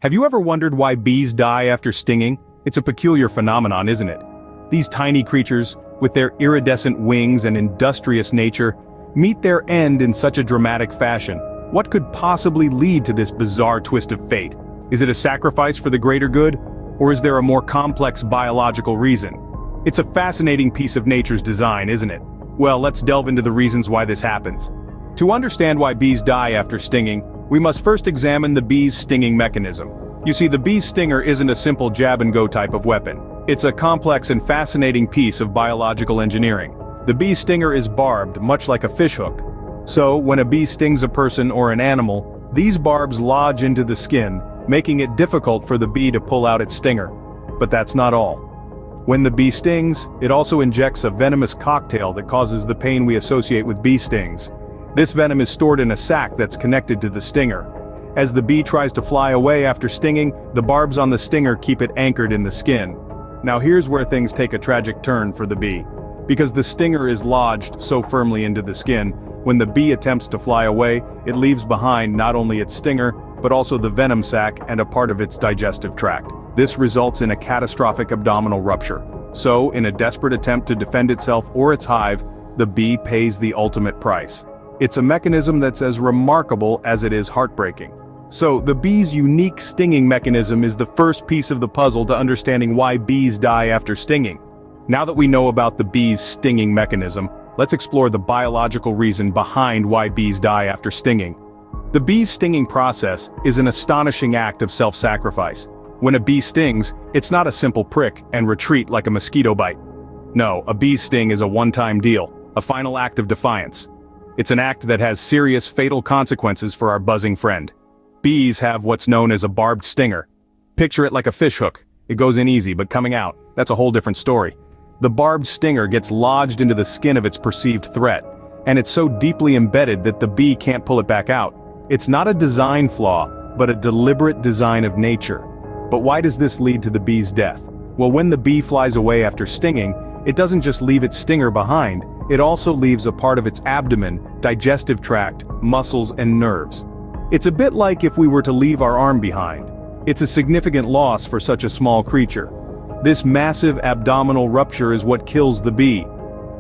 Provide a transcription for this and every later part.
Have you ever wondered why bees die after stinging? It's a peculiar phenomenon, isn't it? These tiny creatures, with their iridescent wings and industrious nature, meet their end in such a dramatic fashion. What could possibly lead to this bizarre twist of fate? Is it a sacrifice for the greater good? Or is there a more complex biological reason? It's a fascinating piece of nature's design, isn't it? Well, let's delve into the reasons why this happens. To understand why bees die after stinging, we must first examine the bee's stinging mechanism. You see, the bee's stinger isn't a simple jab-and-go type of weapon. It's a complex and fascinating piece of biological engineering. The bee's stinger is barbed, much like a fishhook. So, when a bee stings a person or an animal, these barbs lodge into the skin, making it difficult for the bee to pull out its stinger. But that's not all. When the bee stings, it also injects a venomous cocktail that causes the pain we associate with bee stings. This venom is stored in a sac that's connected to the stinger. As the bee tries to fly away after stinging, the barbs on the stinger keep it anchored in the skin. Now here's where things take a tragic turn for the bee. Because the stinger is lodged so firmly into the skin, when the bee attempts to fly away, it leaves behind not only its stinger, but also the venom sac and a part of its digestive tract. This results in a catastrophic abdominal rupture. So, in a desperate attempt to defend itself or its hive, the bee pays the ultimate price. It's a mechanism that's as remarkable as it is heartbreaking. So, the bee's unique stinging mechanism is the first piece of the puzzle to understanding why bees die after stinging. Now that we know about the bee's stinging mechanism, let's explore the biological reason behind why bees die after stinging. The bee's stinging process is an astonishing act of self-sacrifice. When a bee stings, it's not a simple prick and retreat like a mosquito bite. No, a bee's sting is a one-time deal, a final act of defiance. It's an act that has serious, fatal consequences for our buzzing friend. Bees have what's known as a barbed stinger. Picture it like a fishhook. It goes in easy, but coming out, that's a whole different story. The barbed stinger gets lodged into the skin of its perceived threat, and it's so deeply embedded that the bee can't pull it back out. It's not a design flaw, but a deliberate design of nature. But why does this lead to the bee's death? Well, when the bee flies away after stinging, it doesn't just leave its stinger behind, it also leaves a part of its abdomen, digestive tract, muscles, and nerves. It's a bit like if we were to leave our arm behind. It's a significant loss for such a small creature. This massive abdominal rupture is what kills the bee.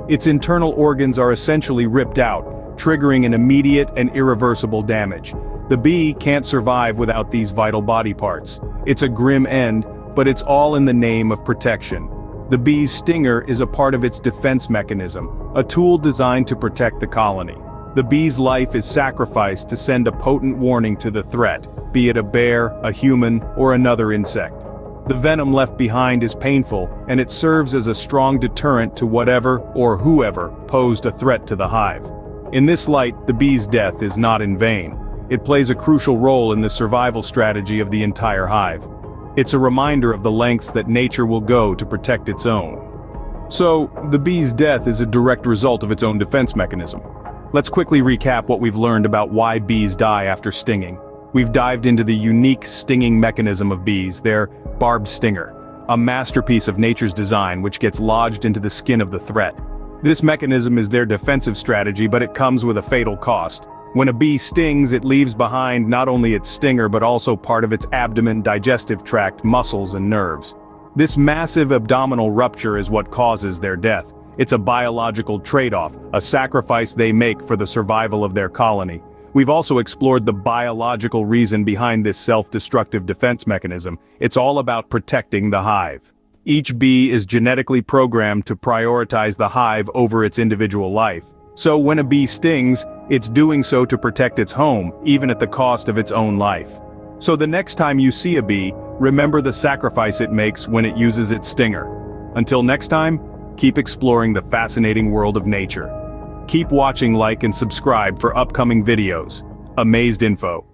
Its internal organs are essentially ripped out, triggering an immediate and irreversible damage. The bee can't survive without these vital body parts. It's a grim end, but it's all in the name of protection. The bee's stinger is a part of its defense mechanism, a tool designed to protect the colony. The bee's life is sacrificed to send a potent warning to the threat, be it a bear, a human, or another insect. The venom left behind is painful, and it serves as a strong deterrent to whatever or whoever posed a threat to the hive. In this light, the bee's death is not in vain. It plays a crucial role in the survival strategy of the entire hive. It's a reminder of the lengths that nature will go to protect its own. So, the bee's death is a direct result of its own defense mechanism. Let's quickly recap what we've learned about why bees die after stinging. We've dived into the unique stinging mechanism of bees, their barbed stinger, a masterpiece of nature's design which gets lodged into the skin of the threat. This mechanism is their defensive strategy, but it comes with a fatal cost. When a bee stings, it leaves behind not only its stinger but also part of its abdomen, digestive tract, muscles, and nerves. This massive abdominal rupture is what causes their death. It's a biological trade-off, a sacrifice they make for the survival of their colony. We've also explored the biological reason behind this self-destructive defense mechanism. It's all about protecting the hive. Each bee is genetically programmed to prioritize the hive over its individual life. So when a bee stings, it's doing so to protect its home, even at the cost of its own life. So the next time you see a bee, remember the sacrifice it makes when it uses its stinger. Until next time, keep exploring the fascinating world of nature. Keep watching, like, and subscribe for upcoming videos. Amazed Info.